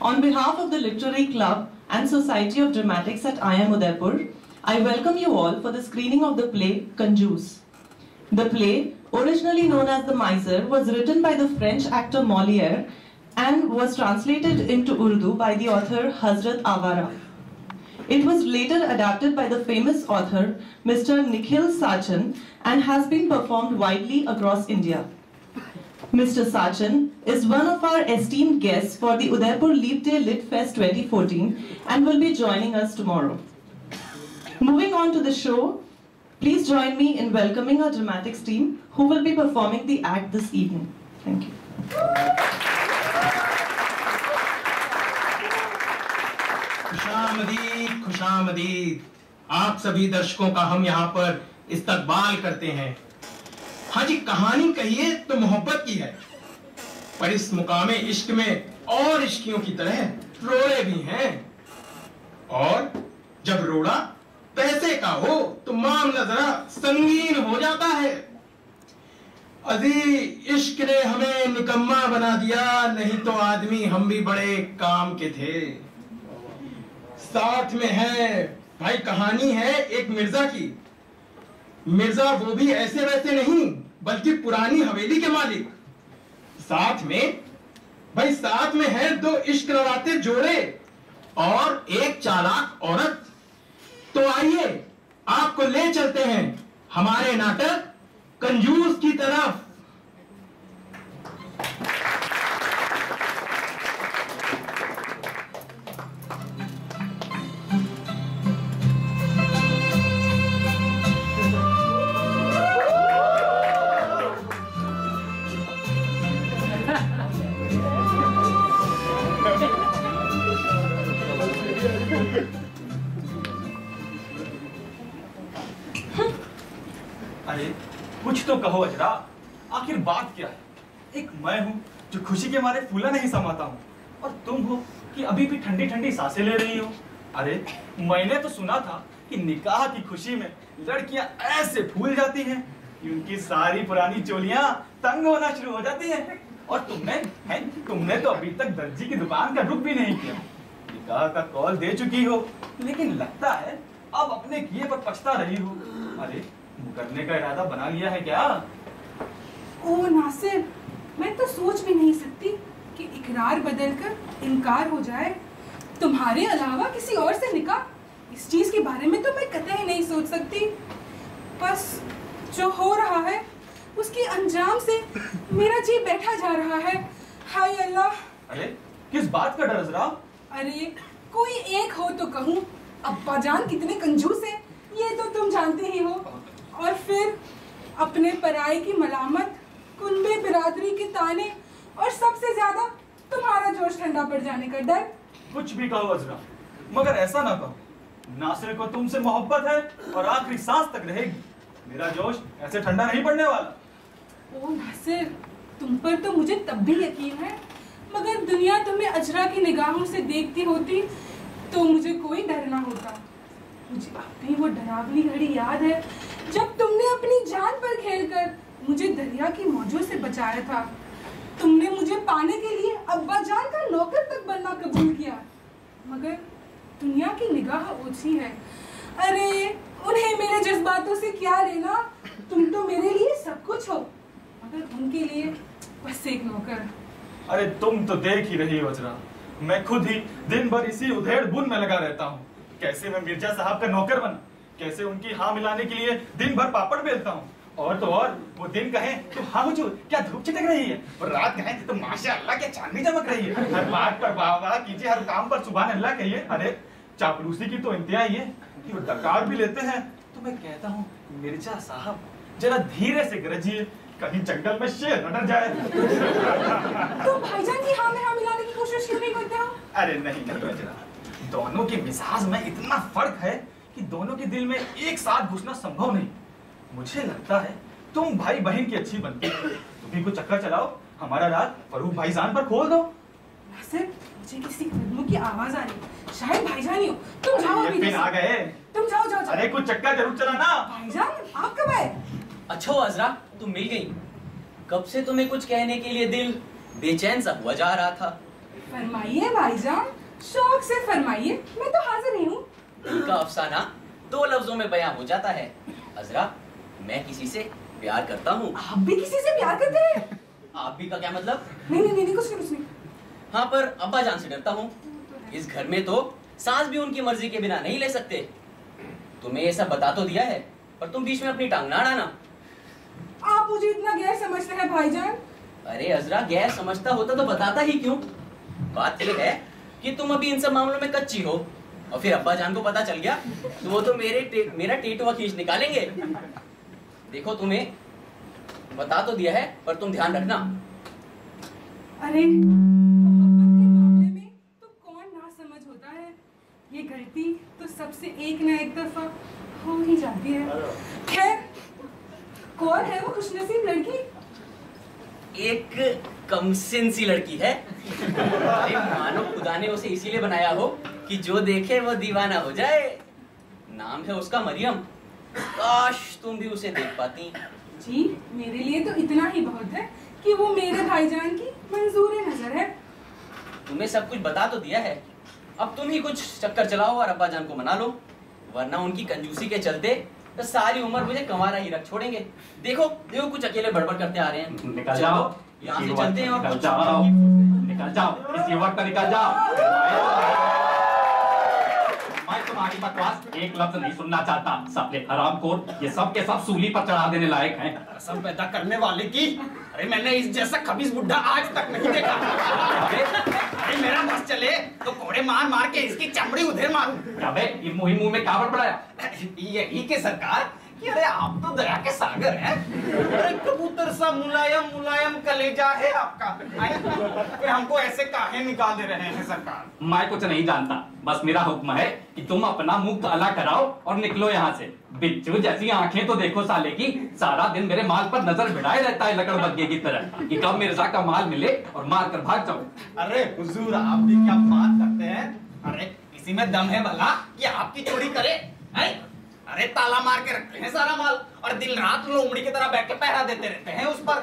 On behalf of the Literary Club and Society of Dramatics at IIM Udaipur, I welcome you all for the screening of the play Conjus. The play, originally known as The Miser, was written by the French actor Molière and was translated into Urdu by the author Hazrat Awara. It was later adapted by the famous author Mr. Nikhil Sachan and has been performed widely across India. Mr. Sachan is one of our esteemed guests for the Udaipur Leap Day Lit Fest 2014 and will be joining us tomorrow. Moving on to the show, please join me in welcoming our dramatics team who will be performing the act this evening. Thank you. खुशामदीद, खुशामदीद। आप सभी दर्शकों का हम यहाँ पर इस्तकबाल करते हैं। हाँ जी, कहानी कहिए तो मोहब्बत की है, पर इस मुकामे इश्क में और इश्कियों की तरह रोड़े भी हैं। और जब रोड़ा पैसे का हो तो मामला जरा संगीन हो जाता है। अजी इश्क ने हमें निकम्मा बना दिया, नहीं तो आदमी हम भी बड़े काम के थे। साथ में है भाई, कहानी है एक मिर्जा की। मिर्जा वो भी ऐसे वैसे नहीं, बल्कि पुरानी हवेली के मालिक। साथ में है दो इश्क रवाते जोड़े और एक चालाक औरत। तो आइए आपको ले चलते हैं हमारे नाटक कंजूस की तरफ। अरे कुछ तो कहो अजरा, आखिर बात क्या है? एक मैं हूँ जो खुशी के मारे फूला नहीं समाता हूँ, और तुम हो कि अभी भी ठंडी ठंडी सांसें ले रही हो। अरे मैंने तो सुना था कि निकाह की खुशी में लड़कियां ऐसे फूल जाती हैं कि उनकी सारी पुरानी चोलियां तंग होना शुरू हो जाती हैं। और तुमने तो अभी तक दर्जी की दुकान का रुख भी नहीं किया। निकाह का कॉल दे चुकी हो, लेकिन लगता है अब अपने किए पर पछता रही हो। अरे मुकरने का इरादा बना लिया है क्या? ओ नासिर, मैं तो सोच भी नहीं सकती कि इकरार बदलकर इनकार हो जाए। तुम्हारे अलावा किसी और से निकाह, इस चीज के बारे में तो मैं कतई नहीं सोच सकती। बस जो हो रहा है उसके अंजाम से मेरा जी बैठा जा रहा है। हाय अल्लाह! अरे किस बात का डर जरा? अरे कोई एक हो तो कहूँ, अब्बा जान कितने कंजूस हैं ये तो तुम जानते ही हो। और फिर अपने पराये की मलामत, कुनबे बिरादरी के ताने, और सबसे ज्यादा तुम्हारा जोश ठंडा पड़ जाने का डर। कुछ भी कहो अजरा, मगर ऐसा ना कहो। नासिर को तुमसे मोहब्बत है और आखिरी सांस तक रहेगी। मेरा जोश ऐसे ठंडा नहीं पड़ने वाला। ओ नासिर, तुम पर तो मुझे तब भी यकीन है, मगर दुनिया तुम्हें अजरा की निगाहों से देखती होती तो मुझे कोई डर ना होता। मुझे अब भी वो डरावनी घड़ी याद है जब तुमने अपनी जान पर खेलकर मुझे दरिया की मौजों से बचाया था। तुमने मुझे पाने के लिए अब्बा जान का नौकर तक बनना कबूल किया, मगर दुनिया की निगाह ओछी है। अरे उन्हें मेरे जज्बातों से क्या लेना, तुम तो मेरे लिए सब कुछ हो, मगर उनके लिए बस एक नौकर। अरे तुम तो देख ही रही हो अजरा, मैं खुद ही दिन भर इसी उधेड़ बुन में लगा रहता हूँ। कैसे मैं मिर्जा साहब का नौकर बना, कैसे उनकी हाँ मिलाने के लिए दिन भर पापड़ बेलता हूँ। और तो और वो दिन कहे तो हाँ हुजूर क्या धूप चिटक रही है, और रात कहे तो माशाअल्लाह क्या चांदनी चमक रही है। हर बात पर वाह वाह कीजिए, हर काम पर सुभान अल्लाह कहिए। अरे चापलूसी की तो इंतहा ही है कि वो डकार भी लेते हैं। तो मैं कहता हूँ मिर्जा साहब जरा धीरे से गरजिए, कहीं जंगल में शेर न डर जाए। तुम भाईजान की हाँ में हाँ मिलाने की कोशिश क्यों नहीं करते हो? अरे नहीं अजरा, दोनों के मिजाज में इतना फर्क है कि दोनों के दिल में एक साथ घुसना संभव नहीं। मुझे लगता है तुम भाई बहन की अच्छी बनती हो। तुम भी कुछ चक्कर चलाओ, हमारा राज फरूक भाईजान पर खोल दो। नासिर, मुझे किसी कदमों की आवाज आ रही, शायद भाईजान ही हो। तुम जाओ अभी। आ गए। तुम जाओ जाओ। अरे कुछ चक्कर जरूर चलाना। भाईजान आप कब आए? अच्छा हो अजरा, तुम मिल गई। कब से तुम्हें कुछ कहने के लिए दिल बेचैन सा हुआ जा रहा था। फरमाइए भाईजान, शौक से फरमाइए, मैं तो हाजिर ही हूँ। दिल का अफसाना 2 लफ्जों में बयां हो जाता है। अजरा, मैं किसी से प्यार करता हूँ। आप भी किसी से प्यार करते हैं? आप भी का क्या मतलब? नहीं, कुछ नहीं। हाँ, पर अब्बा जान से डरता हूँ। इस घर में तो सांस भी उनकी मर्जी के बिना नहीं ले सकते। तुम्हें ये सब बता तो दिया है, पर तुम बीच में अपनी टांग ना अड़ाना। आप मुझे इतना गैर समझते हैं भाईजान। अरे अजरा, गैर समझता होता तो बताता ही क्यों? बात ये है कि तुम अभी इन सब मामलों में कच्ची हो, और फिर अब्बा जान को पता चल गया तो वो तो मेरा टेटुआ खींच निकालेंगे। देखो, तुम्हें बता तो दिया है, पर तुम ध्यान रखना। अरे, मोहब्बत के मामले में तो कौन ना समझ होता है। ये गलती तो सबसे एक ना एक दफा हो ही जाती है। खैर, कौन है वो खुशनसीब लड़की? एक कमसिन सी लड़की है। अरे मानो खुदा ने उसे इसीलिए बनाया हो कि जो देखे वो दीवाना हो जाए। नाम है उसका मरियम। काश तुम भी उसे देख पाती। जी, मेरे लिए तो इतना ही बहुत है कि वो मेरे भाईजान की मंजूर नजर है। तुम्हें सब कुछ बता तो दिया है, अब तुम ही कुछ चक्कर चलाओ और अब्बा जान को मना लो, वरना उनकी कंजूसी के चलते तो सारी उम्र मुझे कंवारा ही रख छोड़ेंगे। देखो कुछ अकेले बड़बड़ करते आ रहे हैं। निकल जाओ, यहाँ से चलते हैं और निकल कुछ जाओ, निकल जाओ, इस युवक का निकल जाओ। मैं तुम्हारी बकवास एक लफ्ज नहीं सुनना चाहता। सबले हरामखोर, ये सब के सब सूली पर चढ़ा देने लायक हैं। कसम पैदा करने वाले की, अरे मैंने इस जैसा खबीस बुड्ढा आज तक नहीं देखा। अरे मेरा बस चले तो कोड़े मार मार के इसकी चमड़ी उधेर मारूं। क्या बे, ये मुंह में क्या बड़बड़ाया? यही के सरकार कि अरे आप तो दया के सागर हैं। अरे कबूतर सा मुलायम मुलायम कलेजा है आपका। फिर हमको ऐसे काहे निकाल दे रहे हैं सरकार? मैं कुछ नहीं जानता, बस मेरा हुक्म है कि तुम अपना मुंह काला कराओ और निकलो यहाँ से। बिच्छू जैसी आंखें तो देखो साले की, सारा दिन मेरे माल पर नजर भिड़ाए रहता है लकड़बग्गे की तरह कि कब मिर्जा का माल मिले और मार कर भाग जाऊं। अरे हुजूर, आप भी क्या बात करते हैं? अरे इसी में दम है भला कि आपकी चोरी करे है? अरे ताला मार के रखते हैं सारा माल और दिन रात लोमड़ी की तरह बैठ के पहरा देते रहते हैं उस पर।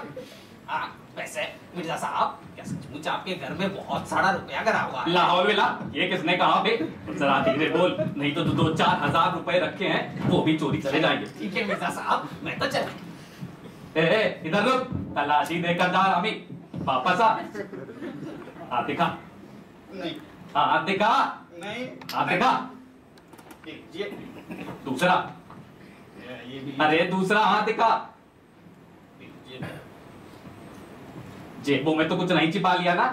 वैसे मिर्जा साहब, क्या सचमुच आपके घर में बहुत सारा रुपया गिरा हुआ है? लाहौल विला, ये किसने कहा बे? जरा धीरे बोल, नहीं तो 2-4 हजार रुपए रखे हैं वो भी चोरी चले जाएंगे। ठीक है मिर्जा साहब, मैं तो चल। इधर रुक, तलाशी देकर जा रामी, वापस आ। हाथ दिखा। नहीं हाथ दिखा। नहीं हाथ दिखा। ये दूसरा। ये भी। अरे दूसरा हाथ दिखा। जेबों में तो कुछ नहीं छिपा लिया ना?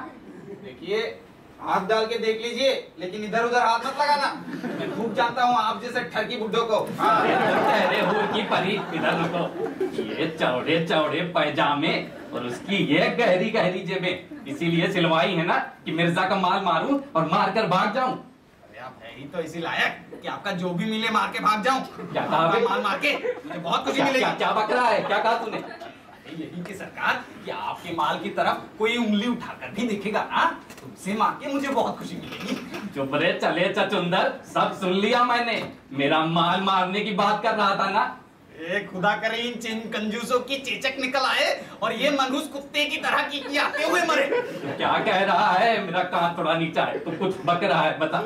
देखिए, हाथ डाल के देख लीजिए, लेकिन इधर उधर हाथ मत लगाना। मैं खूब जानता हूँ आप जैसे ठगी बुड्ढों को। अरे हूर की परी, इधर रुको। ये चौड़े चौड़े पैजामे और उसकी ये गहरी गहरी जेबें, इसीलिए सिलवाई है ना कि मिर्जा का माल मारूं और मार कर भाग जाऊं। अरे आप है ही तो इसी लायक कि आपका जो भी मिले मार के भाग जाऊं। क्या कहा बे? माल मार के मुझे बहुत खुशी क्या मिलेगी। क्या क्या बक रहा है? क्या कहा तूने? यही की सरकार कि आपके माल की तरफ कोई उंगली उठाकर भी देखेगा ना, तुमसे मार के मुझे बहुत खुशी मिलेगी। चुप रे चले चचुंदर, सब सुन लिया मैंने। मेरा माल मारने की बात कर रहा था ना? खुदा करे इन चिन कंजूसों की चेचक निकल आए और ये मनहूस कुत्ते की तरह की आते हुए मरे। क्या कह रहा है? मेरा कान थोड़ा नीचा है, तो कुछ बक रहा है, बता।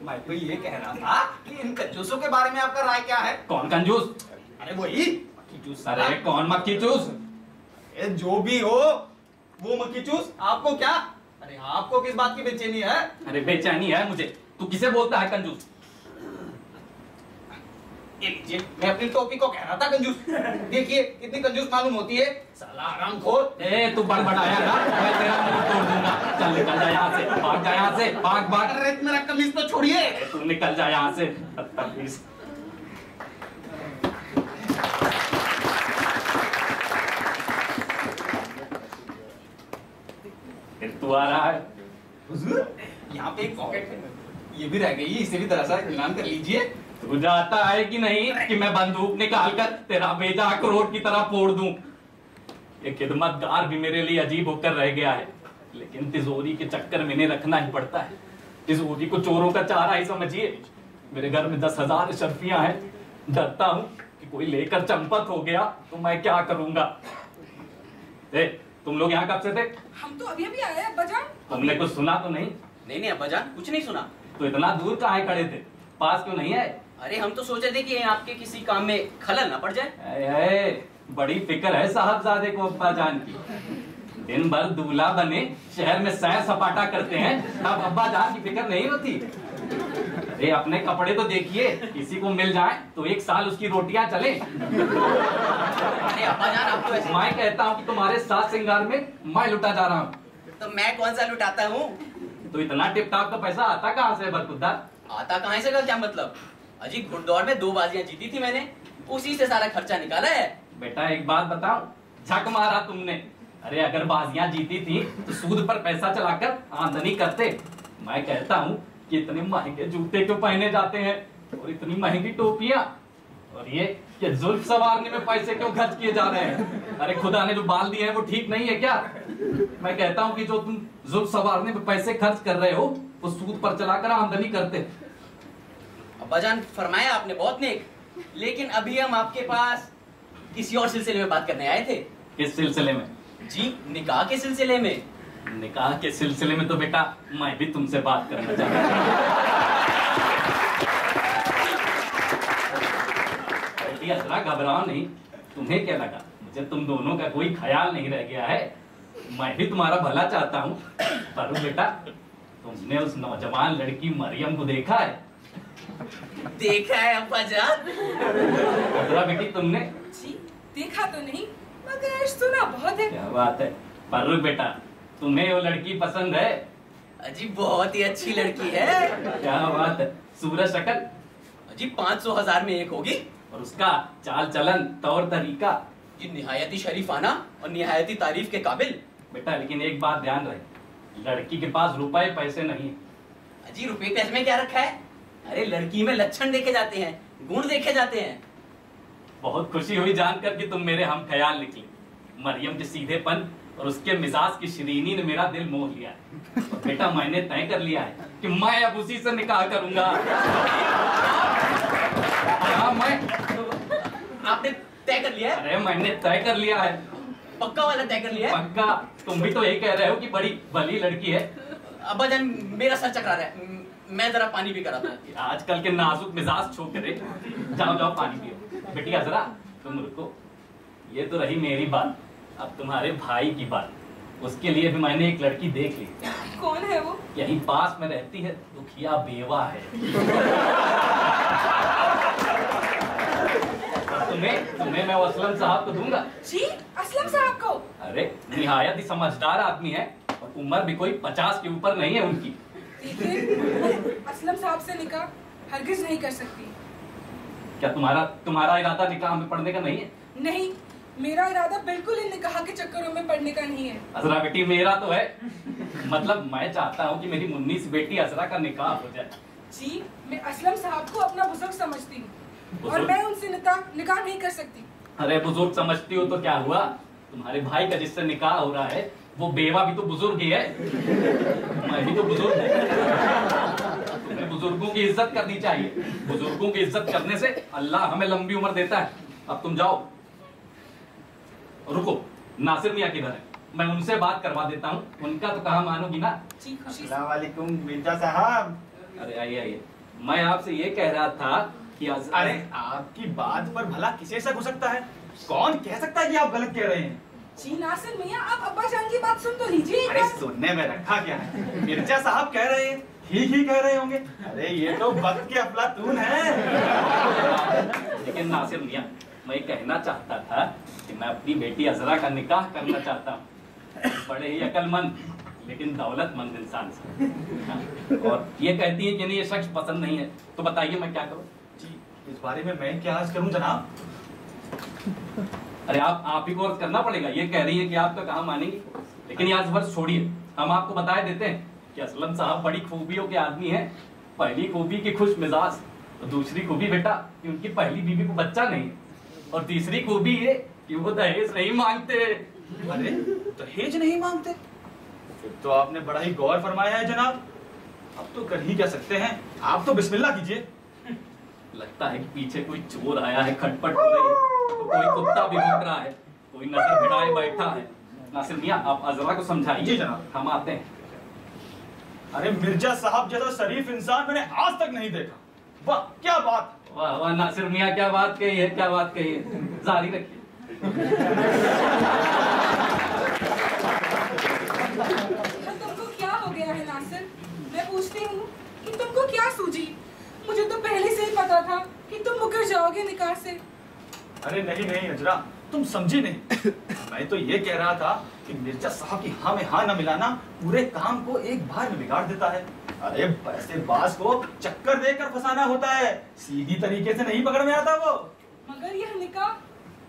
मैं तो ये कह रहा था कि इन कंजूसों के बारे में आपका राय क्या है? कौन कंजूस? अरे वही मक्खी चूस। अरे कौन मक्खी चूस? जो भी हो वो मक्खी चूस। आपको क्या, अरे आपको किस बात की बेचैनी है? अरे बेचैनी है मुझे। तू किसे बोलता है कंजूस? ये लीजिए, मैं अपनी टोपी को कह रहा था कंजूस। देखिए कितनी कंजूस मालूम होती है, साला हरामखोर। तू बड़बड़ाया ना, मैं तेरा मुंह तोड़ दूंगा। चल निकल जा यहाँ से, भाग जा यहाँ से, भाग भाग। अरे मेरा कमीज तो छोड़िए। तू निकल जा यहाँ से। बदतमीज। फिर तू आ रहा है? हुजूर, यहाँ पे एक पॉकेट है, ये भी रह गई, इसे भी तरह सा इत्मीनान कर लीजिए। तू जाता है कि नहीं कि मैं बंदूक निकाल कर तेरा बेजा अखरोट की तरह फोड़ दूं? ये खिदमतगार भी मेरे लिए अजीब होकर रह गया है, लेकिन तिजोरी के चक्कर में इन्हें रखना ही पड़ता है। तिजोरी को चोरों का चारा ही समझिए। मेरे घर में 10,000 शर्फियां हैं। डरता हूं कि कोई लेकर चंपत हो गया तो मैं क्या करूंगा। तुम लोग यहाँ कब से थे? हम तो अभी अभी आए हैं अब्बा जान। तुमने कुछ सुना तो नहीं? नहीं अब्बा जान, कुछ नहीं सुना। तो इतना दूर कहाँ खड़े थे, पास क्यों नहीं आए? अरे हम तो सोचे थे कि आपके किसी काम में खलल ना पड़ जाए। बड़ी फिक्र है साहबजादे को अब्बा जान की। दिन भर दूल्हा बने शहर में सैर सपाटा करते हैं, अब अब्बा जान की फिक्र नहीं होती। अरे अपने कपड़े तो देखिए, किसी को मिल जाए तो 1 साल उसकी रोटियां चले। अरे अब्बा जान, आप तो ऐसे... मैं कहता हूँ कि तुम्हारे साथ श्रृंगार में मैं लुटा जा रहा हूँ। तो मैं कौन सा लुटाता हूँ? तो इतना टिप टाप का पैसा आता कहाँ से बरखुरदार? आता कहाँ से का क्या मतलब? अजी घुड़दौड़ में 2 बाजियां जीती थी मैंने, उसी से सारा खर्चा निकाला है। बेटा एक बात बताओ, झक मारा तुमने। अरे अगर बाजियां जीती थी तो सूद पर पैसा चलाकर आमदनी करते। मैं कहता हूँ कि इतने महंगे जूते क्यों पहने जाते हैं और इतनी महंगी टोपियां, और ये कि जुल्फ संवारने में पैसे क्यों खर्च किए जा रहे हैं? अरे खुदा ने जो बाल दिए हैं वो ठीक नहीं है क्या? मैं कहता हूँ कि जो तुम जुल्फ संवारने में पैसे खर्च कर रहे हो वो सूद पर चलाकर आमदनी करते। अब्बा जान फरमाया आपने, बहुत नेक। लेकिन अभी हम आपके पास किसी और सिलसिले में बात करने आए थे। किस सिलसिले में? जी निकाह के सिलसिले में। निकाह के सिलसिले में तो बेटा मैं भी तुमसे बात करना चाहता हूँ। जरा घबराओ नहीं। तुम्हें क्या लगा मुझे तुम दोनों का कोई ख्याल नहीं रह गया है? मैं भी तुम्हारा भला चाहता हूँ। पर बेटा तुमने उस नौजवान लड़की मरियम को देखा है? देखा है अब्बा जान। जरा बेटी तुमने? जी देखा तो नहीं, मगर सुना बहुत है। क्या बात है। पर बेटा तुम्हें वो लड़की पसंद है? अजी बहुत ही अच्छी लड़की है। क्या बात है। सूरत शक्ल? अजी 500,000 में एक होगी। और उसका चाल चलन तौर तरीका? जी निहायती शरीफाना और निहायती तारीफ के काबिल। बेटा लेकिन एक बात ध्यान रहे, लड़की के पास रुपए पैसे नहीं। अजी रुपए पैसे में क्या रखा है? अरे लड़की में लक्षण देखे जाते हैं, गुण देखे जाते हैं। बहुत खुशी हुई जानकर कि तुम मेरे हम ख्याल निकले। मरियम के सीधेपन और उसके मिजाज की शरीनी ने मेरा दिल मोह लिया है। और बेटा मैंने तय कर लिया है कि मैं अब उसी से निकाह करूंगा। हाँ मैं। आपने तय कर लिया है? अरे मैंने तय कर लिया है। पक्का वाला तय कर लिया है? पक्का। तुम भी तो यही कह रहे हो कि बड़ी भली लड़की है। अब्बा जान मेरा सर चकरा रहा है, मैं जरा पानी पी कर आता हूं। आजकल के नाजुक मिजाज छोकरे, जाओ जाओ पानी पियो। बेटिया जरा तुम रुको। ये तो रही मेरी बात, अब तुम्हारे भाई की बात। उसके लिए भी मैंने एक लड़की देख ली। कौन है वो? यही पास में रहती है, दुखिया बेवा है। तुम्हें मैं असलम साहब को दूंगा। जी असलम साहब को? अरे निहायत ही समझदार आदमी है और उम्र भी कोई 50 के ऊपर नहीं है उनकी। लेकिन असलम साहब से निकाह हरगिज नहीं कर सकती। क्या तुम्हारा इरादा निकाह में पढ़ने का नहीं है? नहीं, मेरा इरादा बिल्कुल इन निकाह के चक्करों में पड़ने का नहीं है। अजरा बेटी मेरा तो है। मतलब मैं चाहता हूँ कि मेरी मुन्नी से बेटी अजरा का निकाह हो जाए। जी मैं असलम साहब को अपना बुजुर्ग समझती हूँ और मैं उनसे निकाह नहीं कर सकती। अरे बुजुर्ग समझती हो तो क्या हुआ, तुम्हारे भाई का जिससे निकाह हो रहा है वो बेवा भी तो बुजुर्ग ही है। मैं भी तो बुजुर्ग हूँ। तुम्हें बुजुर्गों की इज्जत करनी चाहिए। बुजुर्गों की इज्जत करने से अल्लाह हमें लंबी उम्र देता है। अब तुम जाओ। रुको, नासिर मियाँ किधर है? मैं उनसे बात करवा देता हूँ। उनका तो कहा मानोगी ना। जी खुशी। अस्सलाम वालेकुम मिर्जा साहब। अरे आइए आइए। मैं आपसे ये कह रहा था कि अरे आपकी बात पर भला किसे शक हो सकता है? कौन कह सकता है कि आप गलत कह रहे हैं? जी नासिर मियाँ आप अब्बा जान की बात सुन तो लीजिए। अरे सुनने में रखा क्या है? मिर्जा साहब कह रहे हैं, ठीक ही कह रहे होंगे। अरे ये तो वक्त के अफलातून है। लेकिन नासिर मियाँ मैं कहना चाहता था कि मैं अपनी बेटी अजरा का निकाह करना चाहता हूँ। बड़े ही अक्लमंद लेकिन दौलतमंद इंसान से। और ये कहती है कि नहीं ये शख्स पसंद नहीं है, तो बताइए मैं क्या करूँ? जी इस बारे में मैं क्या आज करूँ जनाब? अरे आप ही को अर्ज करना पड़ेगा। ये कह रही है कि आप तो कहाँ मानेंगे। लेकिन ये आज वर्ष छोड़िए, हम आपको बता देते हैं कि असलम साहब बड़ी खूबियों के आदमी हैं। पहली खूबी की खुश मिजाज, तो दूसरी खूबी बेटा कि उनकी पहली बीवी को बच्चा नहीं, और तीसरी खूबी ये कि वो दहेज नहीं मांगते। अरे दहेज नहीं मांगते? फिर तो आपने बड़ा ही गौर फरमाया है जनाब। अब तो कर ही क्या सकते हैं, आप तो बिस्मिल्लाह कीजिए। लगता है कि पीछे कोई चोर आया है, खटपट हो रही है, तो कोई कुत्ता भी भौंक रहा है, कोई नजर भिड़ाए बैठा है। नासिर मियां, आप अजरा को समझाइए। जी जनाब। हम आते हैं। अरे मिर्जा साहब जैसा शरीफ इंसान मैंने आज तक नहीं देखा। वाह क्या बात। वाह वाह नासिर मियां, क्या बात कही है, क्या बात कही है। जारी रखिए। तुमको क्या हो गया है नासिर? मैं पूछती हूँ कि तुमको क्या सूझी? मुझे तो पहले से ही पता था कि तुम मुकर जाओगे निकाह से। अरे नहीं नहीं अजरा, तुम समझी नहीं। मैं तो ये कह रहा था कि मिर्जा साहब की हाँ में हाँ न मिलाना पूरे काम को एक बार में बिगाड़ देता है। अरे ऐसे बाज को चक्कर देकर फंसाना होता है, सीधी तरीके से नहीं पकड़ में आता वो। मगर यह निकाह?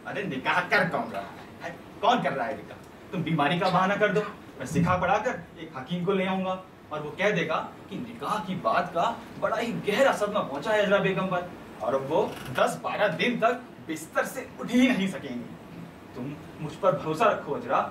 अरे निकाह कर कौन रहा है? कौन कर रहा है निकाह? तुम बीमारी का बहाना कर दो, मैं सिखा पढ़ाकर एक हकीम को ले आऊंगा और वो कह देगा कि निकाह की बात का बड़ा ही गहरा सदमा पहुंचा है अजरा बेगम पर, और अब वो 10-12 दिन तक बिस्तर से उठ ही नहीं सकेंगी। तुम मुझ पर भरोसा रखो अजरा।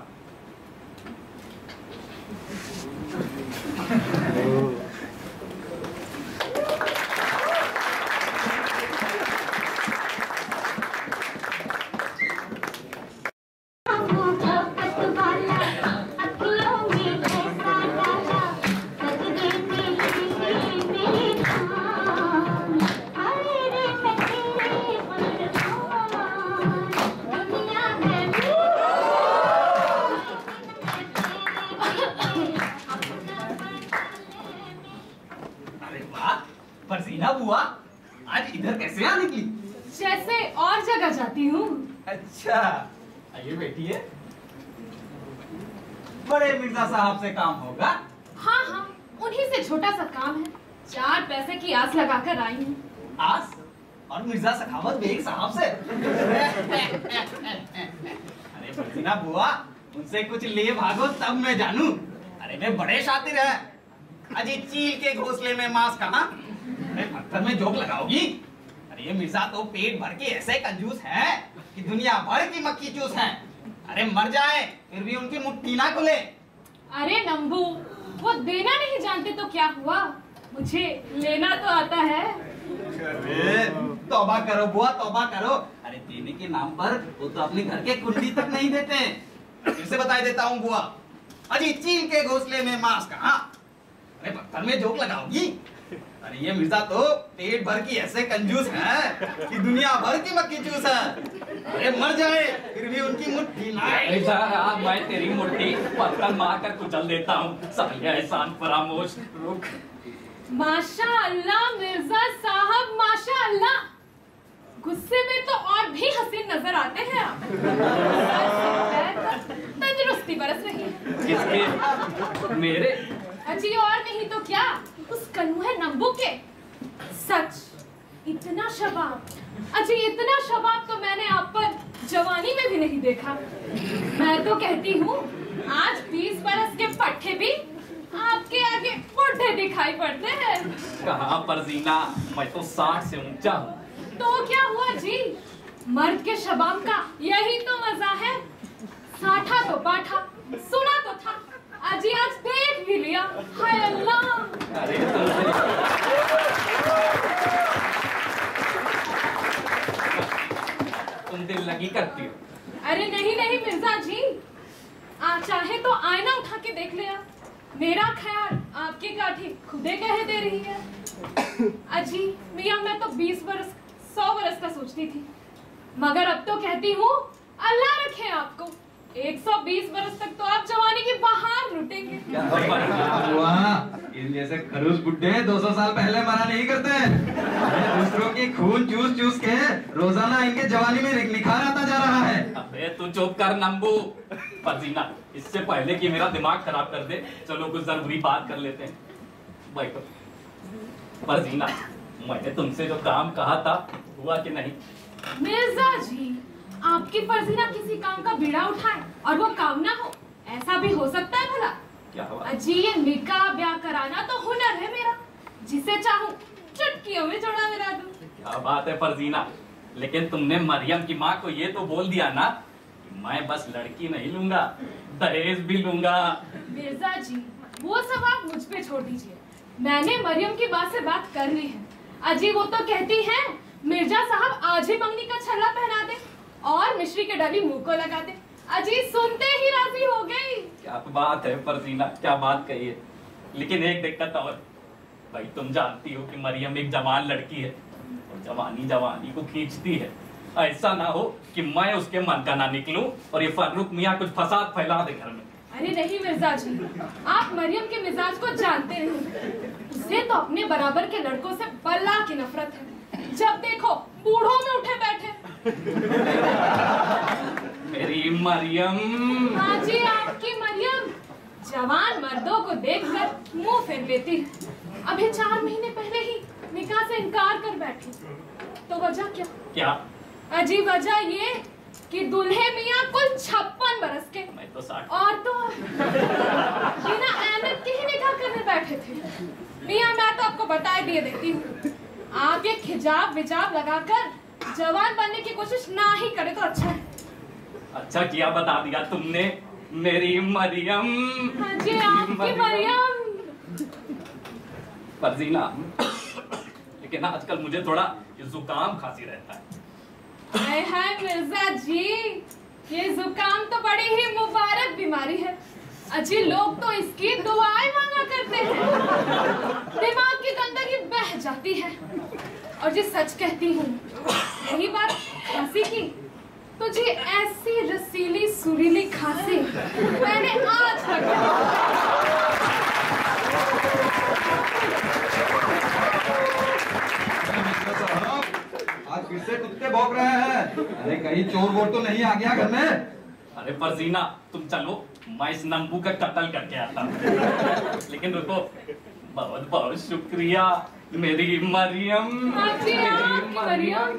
फरजीना बुआ, आज इधर कैसे आ निकली? जैसे और जगह जाती हूँ। अच्छा, आइए बैठिए। बड़े मिर्जा साहब से काम होगा? हाँ हाँ, उन्हीं से छोटा सा काम है। 4 पैसे की आस लगाकर आई हूँ। आस? और मिर्जा सखावत बेग साहब से? अरे फरजीना बुआ, उनसे कुछ ले भागो तब मैं जानू। अरे वे बड़े शातिर है। अजी चील के घोंसले में मांस कहाँ? अरे पत्थर में जोक लगाओगी? अरे ये मिर्जा तो पेट भर के ऐसे कंजूस है कि दुनिया भर की मक्खी चूस है। अरे मर जाए फिर भी उनकी मुट्ठी ना खुले। अरे नंबू, वो देना नहीं जानते तो क्या हुआ, मुझे लेना तो आता है। अरे तौबा करो बुआ, तौबा करो। अरे देने के नाम पर वो तो अपने घर के कुंडी तक नहीं देते। फिर से बता देता हूँ बुआ, अजी चील के घोंसले में मांस कहाँ? अरे पत्थर में जोक लगाओगी? अरे ये मिर्जा तो पेट भर की ऐसे कंजूस है कि दुनिया भर की मक्खी चूस है। अरे मर जाए फिर भी उनकी मुट्ठी ना। मैं तेरी मुट्ठी पत्थर मार कर कुचल देता हूँ। साले एहसान फरामोश। रुक। माशाअल्लाह मिर्जा साहब, माशाअल्लाह। गुस्से में तो और भी हसीन नजर आते हैं आप। तंदुरुस्ती बरस रही है। किसके? मेरे? अजी और नहीं तो क्या, उस कन्हू है नंबू के। सच, इतना शबाब, अजी इतना शबाब तो मैंने आप पर जवानी में भी नहीं देखा। मैं तो कहती हूँ आज 20 बरस के पट्टे भी आपके आगे बुढ़े दिखाई पड़ते हैं। कहाँ फरजीना, मैं तो 60 से ऊंचा हूँ। तो क्या हुआ जी, मर्द के शबाब का यही तो मजा है। साठा तो पाठा, सुना तो था, अजी आज देख भी लिया। हाय अल्लाह। अरे तुम दिल लगी करती हो। अरे नहीं नहीं मिर्जा जी, चाहे तो आईना उठा के देख लिया। मेरा ख्याल आपकी काठी खुदे कह दे रही है। अजी मियां, मैं तो 20 बरस 100 बरस का सोचती थी, मगर अब तो कहती हूँ अल्लाह रखे आपको 120 बरस तक तो आप जवानी की बहार लुटेंगे। इन जैसे खरूस बुड्ढे 200 साल पहले मरा नहीं करते। दूसरों की खून चूस चूस के रोजाना इनके जवानी में निखार आता जा रहा है। अबे तू चुप कर नंबू। फरजीना, इससे पहले कि मेरा दिमाग खराब कर दे, चलो कुछ जरूरी बात कर लेते हैं। बैठो। फरजीना, मैंने तुमसे जो काम कहा था हुआ कि नहीं? मिर्जा जी, आपकी फर्जीना किसी काम का बीड़ा उठाए और वो काम ना हो, ऐसा भी हो सकता है भला? क्या हुआ? अजी ये निकाह ब्याह कराना तो हुनर है मेरा, जिसे चाहूं चुटकियों में जोड़ा मिला दूं। क्या बात है फरजीना, लेकिन तुमने मरियम की माँ को ये तो बोल दिया ना कि मैं बस लड़की नहीं लूंगा, दहेज भी लूंगा। मिर्जा जी, वो सब आप मुझ पे छोड़ दीजिए। मैंने मरियम की बात से बात कर ली है। अजी वो तो कहती हैं मिर्जा साहब आज ही मंगनी का छल्ला पहना दे और मिश्री के डली मुंह को लगा दे। अजी सुनते ही राजी हो गई। क्या बात है फरजीना, क्या बात कही है। लेकिन एक दिक्कत और, भाई तुम जानती हो कि मरियम एक जवान लड़की है और जवानी जवानी को खींचती है। ऐसा ना हो कि मैं उसके मन का ना निकलूं और ये फर्रुख मियाँ कुछ फसाद फैला दे घर में। अरे नहीं मिर्जा जी, आप मरियम के मिजाज को जानते नहीं। उसे तो अपने बराबर के लड़कों से बल्ला की नफरत है। जब देखो बूढ़ों में उठे बैठे। मेरी मरियम। हाँ जी, आपकी मरियम जवान मर्दों को देखकर मुंह फेर लेती है। अभी 4 महीने पहले ही निकाह से इनकार कर बैठी। तो वजह क्या? क्या? अजी वजह ये कि दूल्हे मियाँ कुल 56 बरस के, मैं तो 60 और तो बिना ऐनक के ही निकाह करने बैठे थे। मियाँ मैं तो आपको बता दिए देती हूँ, आप ये खिजाब विजाब लगाकर जवान बनने की कोशिश ना ही करे तो अच्छा है। अच्छा किया बता दिया तुमने, मेरी मरियम। हाँ जी, आपकी मरियम। फरजीना, लेकिन आजकल मुझे थोड़ा जुकाम खांसी रहता है। हाय हाय मिर्जा जी, ये जुकाम तो बड़ी ही मुबारक बीमारी है। अजी लोग तो इसकी दुआएं मांगा करते हैं। दिमाग की गंदगी बह जाती है। और जी सच कहती हूँ, यही बात खांसी की, तो जी ऐसी रसीली सुरीली खांसी मैंने आज तक। आज फिर से कुत्ते भौंक रहे हैं। अरे कहीं चोर वोर तो नहीं आ गया घर में? अरे फरजीना तुम चलो, मैं इस नंबू का कत्ल करके आता हूँ। लेकिन रुको, बहुत बहुत शुक्रिया मेरी मरियम। हाँ जी, मेरी मरियम।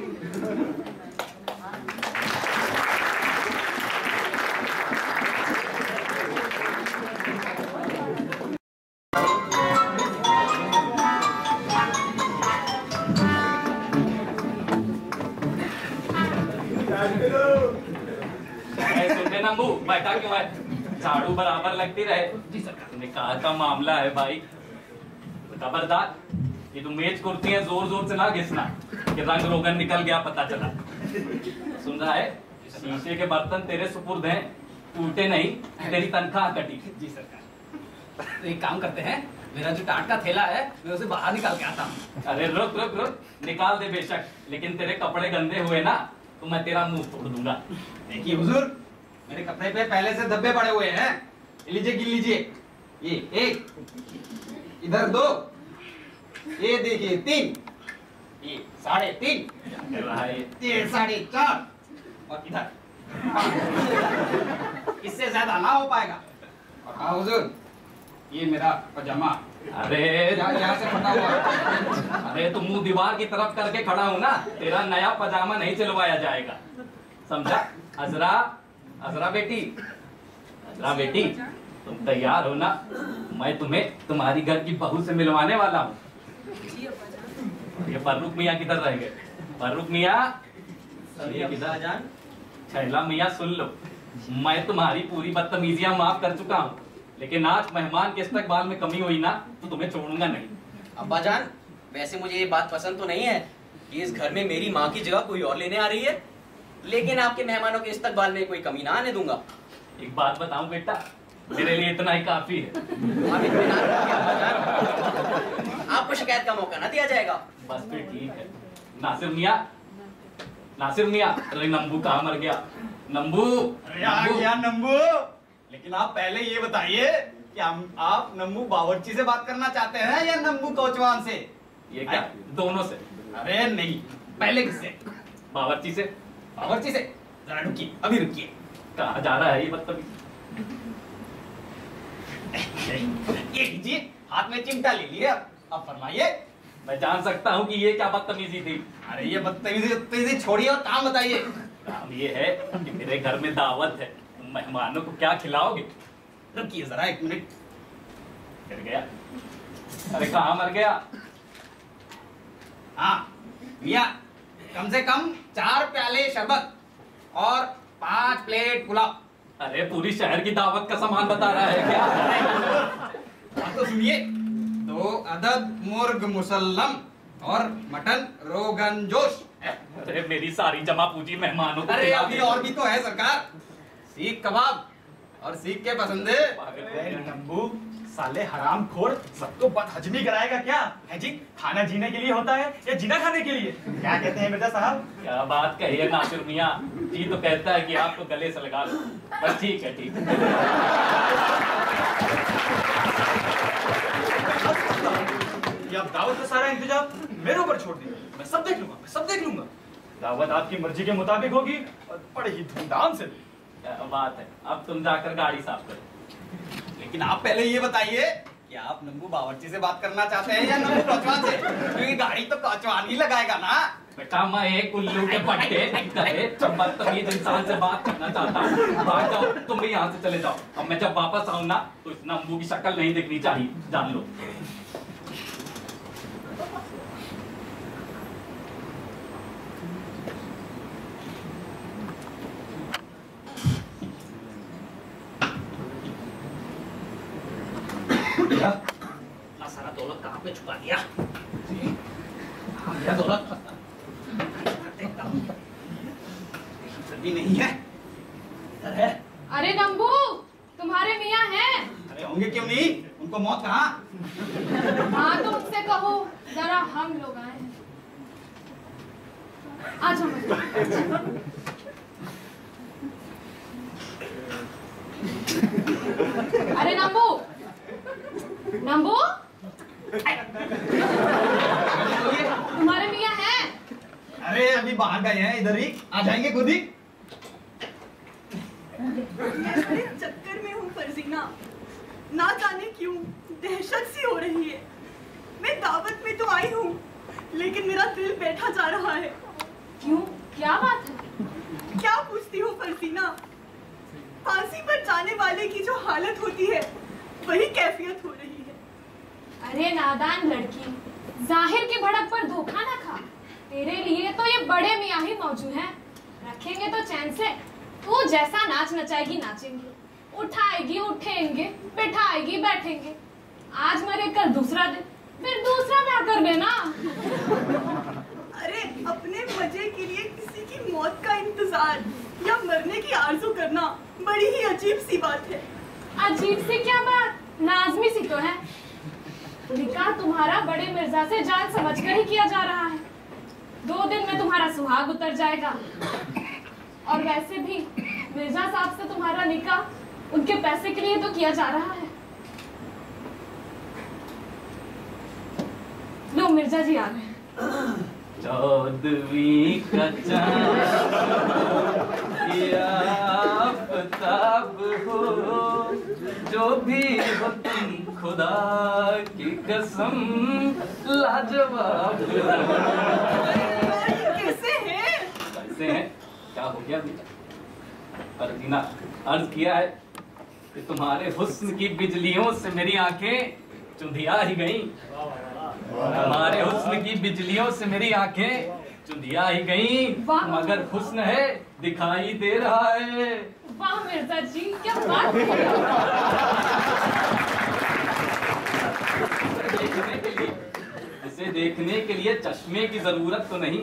सुनते नंबू, बैठा क्यों है? झाड़ू बराबर लगती रहे। जी सरकार। निकाह का मामला है भाई, खबरदार ये तो मेज कुर्ती है, जोर जोर से ना घिसना कि रंग रोगन निकल गया पता चला। सुन रहा है? शीशे के बर्तन तेरे सुपुर्द हैं, टूटे नहीं, तेरी तनख्वाह कटी। जी सरकार। तो एक काम करते हैं, मेरा जो टाट का थैला है मैं उसे बाहर निकाल के आता हूँ। अरे रुक रुक रुक, निकाल दे बेशक, लेकिन तेरे कपड़े गंदे हुए ना तो मैं तेरा मुंह तोड़ दूंगा। देखिए हुजूर, मेरे कपड़े पे पहले से धब्बे पड़े हुए हैं। लीजिए गिन लीजिए। ये 1, इधर 2, ये देखिए 3, ये 3.5, ये 4.5 और इधर 5। इससे ज्यादा ना हो पाएगा। और हाँ हुजूर, ये मेरा पजामा। अरे यहाँ से फटा हुआ। अरे तुम मुंह दीवार की तरफ करके खड़ा हो ना, तेरा नया पजामा नहीं सिलवाया जाएगा, समझा? अजरा, अजरा बेटी, अजरा बेटी, तुम तैयार हो ना? मैं तुम्हें तुम्हारी घर की बहू से मिलवाने वाला हूँ। ये फर्रुख मियाँ किधर रह गए? फर्रुख मियाँ, ये किधर? जान छैला मियाँ सुन लो, मैं तुम्हारी पूरी बदतमीजियां माफ कर चुका हूँ, लेकिन आज मेहमान के इस्तकबाल में कमी हुई ना तो तुम्हें छोड़ूंगा नहीं। अब्बा जान, वैसे मुझे ये बात पसंद तो नहीं है कि इस घर में मेरी माँ की जगह कोई और लेने आ रही है, लेकिन आपके मेहमानों के इस्तकबाल में कोई कमी ना आने दूंगा। एक बात बताऊं बेटा, मेरे लिए इतना ही काफी है। आप इत्मीनान रखिए अब्बा जान, आपको शिकायत का मौका ना दिया जाएगा। बस फिर ठीक है। नासिर मियाँ, नासिर मियाँ, अरे नंबू कहाँ मर गया? नंबू, नंबू, लेकिन आप पहले ये बताइए कि आप नंबू बावर्ची से बात करना चाहते हैं या नंबू कोचवान से? ये क्या? दोनों से। अरे नहीं, पहले किससे? बावर्ची से। बावर्ची से? जरा रुकिए, अभी रुकिए। कहाँ जा रहा है ये बदतमीज? ये लीजिए, हाथ में चिमटा ले लिया, अब फरमाइए। मैं जान सकता हूँ कि ये क्या बदतमीजी थी? अरे ये बदतमीजी छोड़िए और काम बताइए। काम ये है कि मेरे घर में दावत है, तुम मेहमानों को क्या खिलाओगे? रुकिए जरा 1 मिनट। गिर गया। अरे कहाँ मर गया? हाँ भैया, कम से कम 4 प्याले शरबत और 5 प्लेट पुलाव। अरे पूरी शहर की दावत का सामान बता रहा है क्या? आप तो सुनिए, 2 अदद मुर्ग मुसल्लम और मटन रोगन जोश। अरे मेरी सारी जमा पूंजी मेहमानों को अरे खिला अभी दी। और भी तो है सरकार। सीख कबाब और सीख के पसंद है। अरे नंबू, साले हरामखोर, सबको बदहजमी कराएगा क्या? है जी, खाना जीने के लिए होता है या जीना खाने के लिए? क्या कहते हैं मिर्जा साहब? क्या बात कही है नासिर मियाँ, जी तो कहता है कि आपको गले से लगा लो। बस ठीक है, ठीक है। ये अब दावत का सारा इंतजाम मेरे ऊपर छोड़ दिया। मैं सब देख लूंगा, मैं सब देख लूंगा। दावत आपकी मर्जी के मुताबिक होगी और बड़े ही धूमधाम से। क्या बात है, अब तुम जाकर गाड़ी साफ करो। लेकिन आप पहले ये बताइए कि आप नंबू बावर्ची से बात करना चाहते हैं या नंबू कोचवान से? क्योंकि गाड़ी तो कोचवान ही लगाएगा ना। बेटा मैं एक उल्लू के पट्टे करे बदतमीज इंसान से बात करना चाहता हूँ। भाग जाओ, तुम भी यहाँ से चले जाओ। अब मैं जब वापस आऊँ ना तो इस नंबू की शक्ल नहीं दिखनी चाहिए, जान लो। सारा दौलत कहाँ पे छुपा दिया? दौलत भी नहीं है। अरे नंबू, तुम्हारे मियाँ हैं? अरे होंगे क्यों नहीं, उनको मौत कहाँ? हाँ तो उनसे कहो जरा हम लोग आए हैं। आ जाओ। अरे नंबू, नंबू, तुम्हारे मियाँ हैं? अरे अभी बाहर गए हैं, इधर ही आ जाएंगे खुद ही। मैं चक्कर में हूँ फर्जीना, ना जाने क्यों दहशत सी हो रही है। मैं दावत में तो आई हूँ लेकिन मेरा दिल बैठा जा रहा है। क्यों, क्या बात है? क्या पूछती हो फर्जीना? फांसी पर जाने वाले की जो हालत होती है वही कैफियत हो रही है। अरे नादान लड़की, जाहिर की भड़क पर धोखा ना खा। तेरे लिए तो ये बड़े मियाँ ही मौजूद हैं। रखेंगे तो चैन से। तू जैसा नाच नचाएगी नाचेंगे, उठाएगी उठेंगे, बैठाएगी बैठेंगे। आज मरे कल दूसरा दिन, फिर दूसरा ब्याह कर लेना। अरे अपने मजे के लिए किसी की मौत का इंतजार या मरने की आरज़ू करना बड़ी ही अजीब सी बात है। अजीब सी क्या बात, लाजमी सी तो है। निकाह तुम्हारा बड़े मिर्जा से जान समझकर ही किया जा रहा है। 2 दिन में तुम्हारा सुहाग उतर जाएगा। और वैसे भी मिर्जा साहब से तुम्हारा निकाह उनके पैसे के लिए तो किया जा रहा है। लो मिर्जा जी आ गए। 14वीं का चांद या आफताब हो, जो भी हो तुम खुदा की कसम लाजवाब हो। कैसे हैं? कैसे हैं? क्या हो गया बेटा? फर्जीना, अर्ज किया है कि तुम्हारे हुस्न की बिजलियों से मेरी आंखें चुंधिया ही गईं। हमारे हुस्न की बिजलियों से मेरी आंखें चुंधिया ही गईं, मगर हुस्न है दिखाई दे रहा है। वाह मिर्जा जी, क्या बात है। इसे देखने के लिए चश्मे की जरूरत तो नहीं,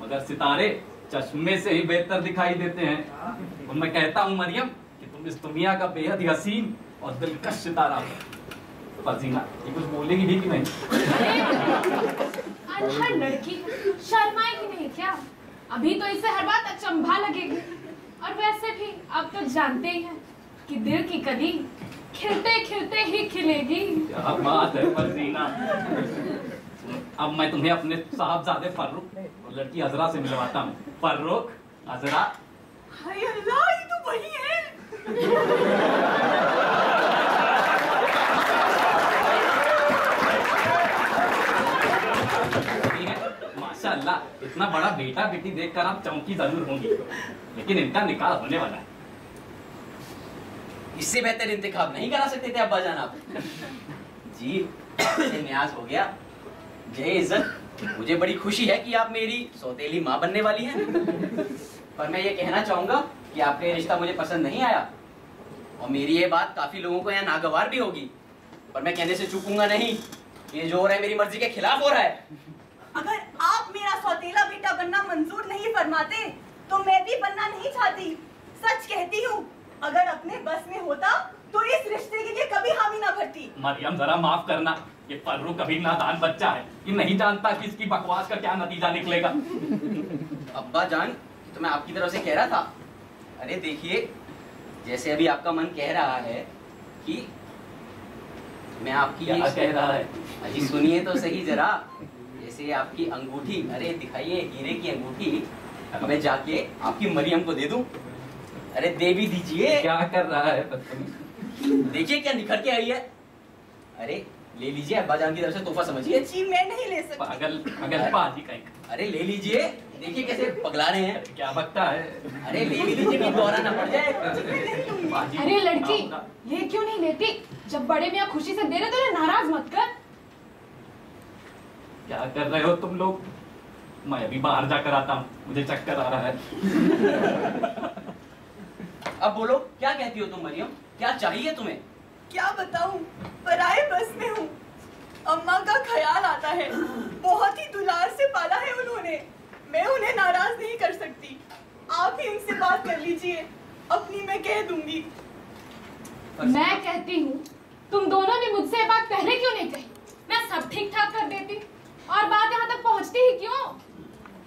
मगर सितारे चश्मे से ही बेहतर दिखाई देते हैं। और मैं कहता हूँ मरियम कि तुम इस दुनिया का बेहद ही हसीन और दिलकश सितारा हो। फर्जीना, ये कुछ बोलेगी भी कि नहीं? अनहड़ लड़की, शर्माएगी नहीं क्या? अभी तो इसे हर बात अचंभा लगेगी। और वैसे भी आप तो जानते ही हैं कि दिल की कली खिलते खिलते ही खिलेगी। क्या बात है फर्जीना। अब मैं तुम्हें अपने साहबजादे फर्रुख और लड़की अजरा से मिलवाता हूँ। फर्रुख, अजरा। हाय अल्लाह, ये तो वही है। माशाअल्लाह, इतना बड़ा बेटा बेटी देखकर आप चौंकी जरूर होंगी, लेकिन इनका निकाह होने वाला है। इससे बेहतर इंतखाब नहीं करा सकते थे अब्बा जान आप। जी, ये न्याज हो गया। जय इज्जत, मुझे बड़ी खुशी है कि आप मेरी सौतेली माँ बनने वाली हैं। पर मैं ये कहना चाहूंगा कि आपका ये रिश्ता मुझे पसंद नहीं आया, और मेरी ये बात काफी लोगों को यहाँ नागवार भी होगी, पर मैं कहने से चूकूंगा नहीं। ये जो हो रहा है मेरी मर्जी के खिलाफ हो रहा है। अगर आप मेरा सौतेला बेटा बनना मंजूर नहीं फरमाते तो मैं भी बनना नहीं चाहती। सच कहती हूँ, अगर अपने बस में होता तो इस रिश्ते के लिए कभी हामी ना भरती। मरियम जरा माफ करना, ये फर्रू कभी नादान बच्चा है, ये नहीं जानता कि इसकी बकवास का क्या नतीजा निकलेगा। अब्बा जान, तो मैं आपकी तरफ से कह रहा था। अरे देखिए, जैसे अभी आपका मन कह रहा है कि मैं आपकी क्या कह रहा है? अजी सुनिए तो सही जरा। जैसे आपकी अंगूठी, अरे दिखाइए हीरे की अंगूठी, मैं जाके आपकी मरियम को दे दूं। अरे दे भी दीजिए। क्या कर रहा है? देखिए क्या निखर के आई है। अरे ले लीजिए, अब्बा जान की तरफ से तोहफा समझिए। जी मैं नहीं ले सकती। पागल पाजी कहीं। अरे ले लीजिए, देखिए कैसे पगला रहे हैं। क्या बकता है? अरे ले भी लीजिए, कहीं दोहरा ना पड़ जाए। अरे लड़की, ये क्यों नहीं लेती? जब बड़े मियाँ खुशी से दे रहे तो उन्हें नाराज मत कर। क्या कर रहे हो तुम लोग? मैं अभी बाहर जाकर आता हूँ, मुझे चक्कर आ रहा है। अब बोलो, क्या कहती हो तुम मरियम? क्या चाहिए तुम्हें? क्या बताऊं, पराए बस में हूँ। अम्मा का ख्याल आता है, बहुत ही दुलार से पाला है उन्होंने। मैं उन्हें नाराज नहीं कर सकती। आप ही उनसे बात कर लीजिए, अपनी मैं कह दूंगी। मैं कहती हूँ, तुम दोनों ने मुझसे ये बात पहले क्यों नहीं कही? मैं सब ठीक ठाक कर देती, और बात यहाँ तक पहुँचती ही क्यों?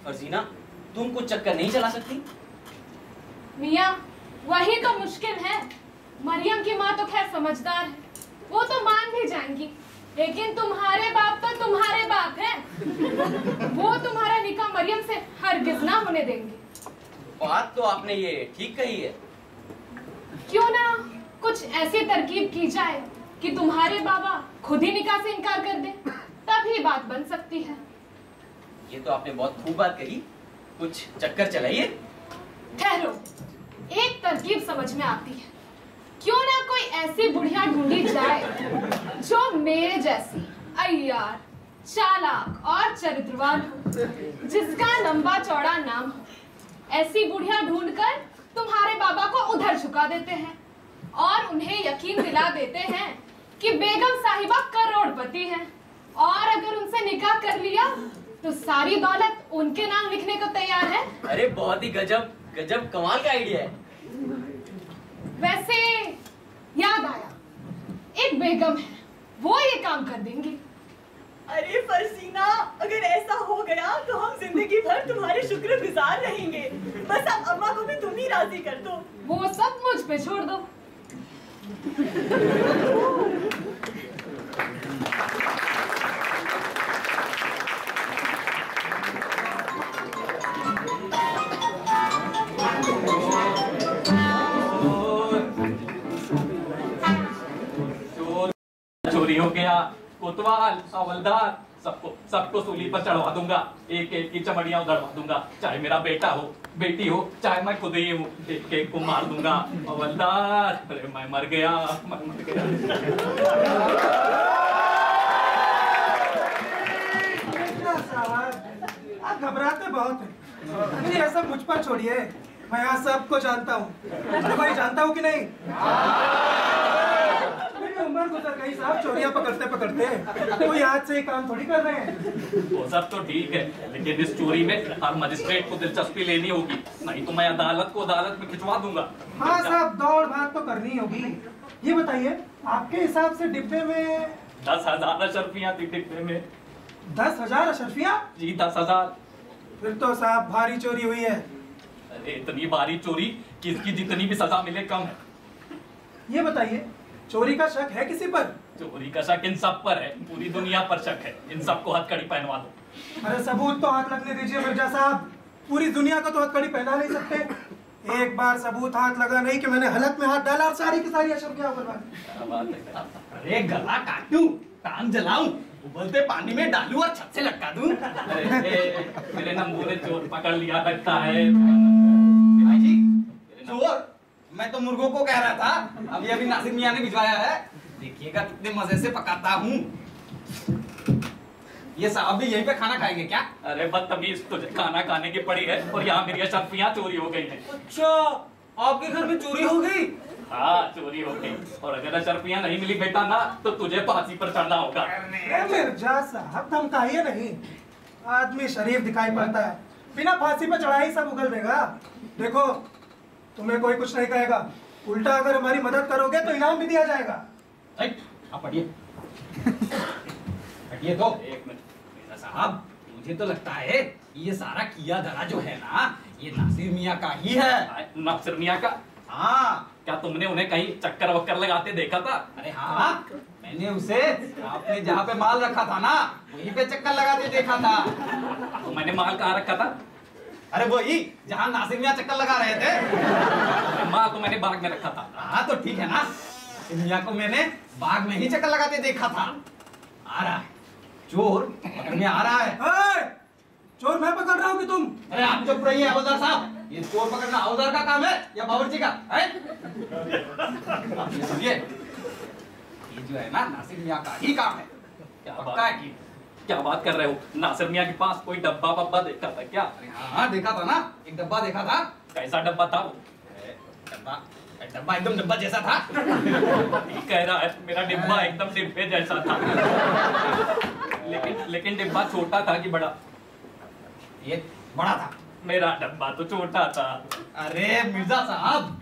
फरजीना, तुम कुछ चक्कर नहीं चला सकती? मियाँ, वही तो मुश्किल है। मरियम की माँ तो खैर समझदार है, वो तो मान भी जाएंगी, लेकिन तुम्हारे बाप तो तुम्हारे बाप हैं। वो तुम्हारा निकाह मरियम से हरगिज ना होने देंगे। बात तो आपने ये ठीक कही है। क्यों ना कुछ ऐसी तरकीब की जाए कि तुम्हारे बाबा खुद ही निकाह से इनकार कर दे, तभी बात बन सकती है। ये तो आपने बहुत खूब बात कही, कुछ चक्कर चलाइए। ठहरो, एक तरकीब समझ में आती है। क्यों ना कोई ऐसी बुढ़िया ढूंढी जाए जो मेरे जैसी अय्यार, चालाक और चरित्रवान हो, जिसका लंबा चौड़ा नाम हो। ऐसी बुढ़िया ढूंढकर तुम्हारे बाबा को उधर झुका देते हैं और उन्हें यकीन दिला देते हैं कि बेगम साहिबा करोड़पति हैं, और अगर उनसे निकाह कर लिया तो सारी दौलत उनके नाम लिखने को तैयार है। अरे बहुत ही गजब गजब कमाल का आइडिया है। वैसे याद आया, एक बेगम है, वो ये काम कर देंगी। अरे फरजीना, अगर ऐसा हो गया तो हम जिंदगी भर तुम्हारे शुक्रगुजार रहेंगे। बस अब अम्मा को भी तुम ही राजी कर दो। वो सब मुझ पे छोड़ दो। चोरी हो गया, कोतवाल, हवलदार, सबको सूली पर चढ़वा दूंगा। एक एक की चमड़ियां उधड़वा दूंगा, चाहे मेरा बेटा हो, बेटी हो, चाहे मैं खुद ही हूँ। एक एक को मार दूंगा। हवलदार, अरे मैं मर गया। आप घबराते बहुत हैं। जी ऐसा मुझ पर छोड़िए, मैं यहाँ सबको जानता हूँ। भाई जानता हूँ कि नहीं? उम्र गुजर गई साहब, चोरियां पकड़ते पकड़ते। कोई आज से काम थोड़ी कर रहे हैं। वो सब तो ठीक है, लेकिन इस चोरी में हर मजिस्ट्रेट को दिलचस्पी लेनी होगी, नहीं तो मैं अदालत को अदालत में खिंचवा दूंगा। हाँ साहब, दौड़ भाग तो करनी होगी। ये बताइए, आपके हिसाब से डिब्बे में 10,000 अशर्फियाँ थी डिब्बे में। 10,000 अशर्फियाँ? जी 10,000। फिर तो साहब भारी चोरी हुई है। अरे इतनी भारी चोरी कि इसकी जितनी भी सजा मिले कम है। ये बताइए, चोरी का शक है किसी पर? चोरी का शक इन सब पर है, पूरी दुनिया पर शक है। इन सबको हथकड़ी पहनवा दो। अरे सबूत तो हाथ लगने दीजिए मिर्जा साहब, पूरी दुनिया को तो हथकड़ी पहना नहीं सकते। एक बार सबूत हाथ लगा नहीं कि मैंने हलक में हाथ डाला और सारी की सारी अशर्फियाँ उगलवा दी। अरे गला काटूं, टांग जलाऊं, उबलते पानी में डालूं और छत से लटका दूं। अरे मेरे नंबू ने चोर पकड़ लिया लगता है। भाई जी, चोर? मैं तो मुर्गों को कह रहा था। अभी नासिर मियां ने भिजवाया है, देखिएगा कितने मजे से पकाता हूँ। ये साहब भी यहीं पे खाना खाएंगे क्या? अरे बदतमीज, तुझे खाना खाने की पड़ी है और यहाँ मेरी अशर्फियाँ चोरी हो गई हैं। अच्छा, आपके घर में चोरी हो गई? हाँ चोरी हो गई, और अगर अशर्फियाँ नहीं मिली बेटा ना, तो तुझे फांसी पर चढ़ना होगा। मिर्जा साहब धमकाइए नहीं, आदमी शरीफ दिखाई पड़ता है, बिना फांसी पर चढ़ाई सब उगल देगा। देखो, तुम्हें कोई कुछ नहीं कहेगा, उल्टा अगर हमारी मदद करोगे तो इनाम भी दिया जाएगा। आप पढ़िए। पढ़िए तो। एक मिनट। मिर्जा साहब, मुझे तो लगता है ये सारा किया धरा जो है ना, ये नासिर मियाँ का ही है। नासिर मियाँ का? हाँ। क्या तुमने उन्हें कहीं चक्कर वक्कर लगाते देखा था? अरे हाँ, मैंने उसे आपने जहाँ पे माल रखा था ना, वहीं पे चक्कर लगाते देखा था। तो मैंने माल कहाँ रखा था? अरे वही जहाँ नासिर मियाँ चक्कर लगा रहे थे। माल तो मैंने बाग में रखा था। हाँ तो ठीक है ना, नासिर मियाँ को मैंने बाग में ही चक्कर लगाते देखा था। आ रहा है चोर, पकड़ में आ रहा है। चोर मैं पकड़ रहा हूँ कि तुम? अरे आप चुप रहिए हवलदार साहब, ये चोर पकड़ना हवलदार का काम है या बावर्ची का है? आप ये सुनिए, ये जो है ना नासिर मियाँ का ही काम है। क्या बात कर रहे हो? नासिर मियाँ के पास कोई डब्बा वब्बा देखा था क्या? हाँ देखा था ना, एक डब्बा देखा था। कैसा डब्बा था वो? डब्बा एकदम डब्बा जैसा था। ठीक कह रहा है, मेरा डिब्बा एकदम डिब्बे जैसा था। लेकिन डिब्बा छोटा था कि बड़ा? ये बड़ा था। मेरा डब्बा तो छोटा था। अरे मिर्जा साहब,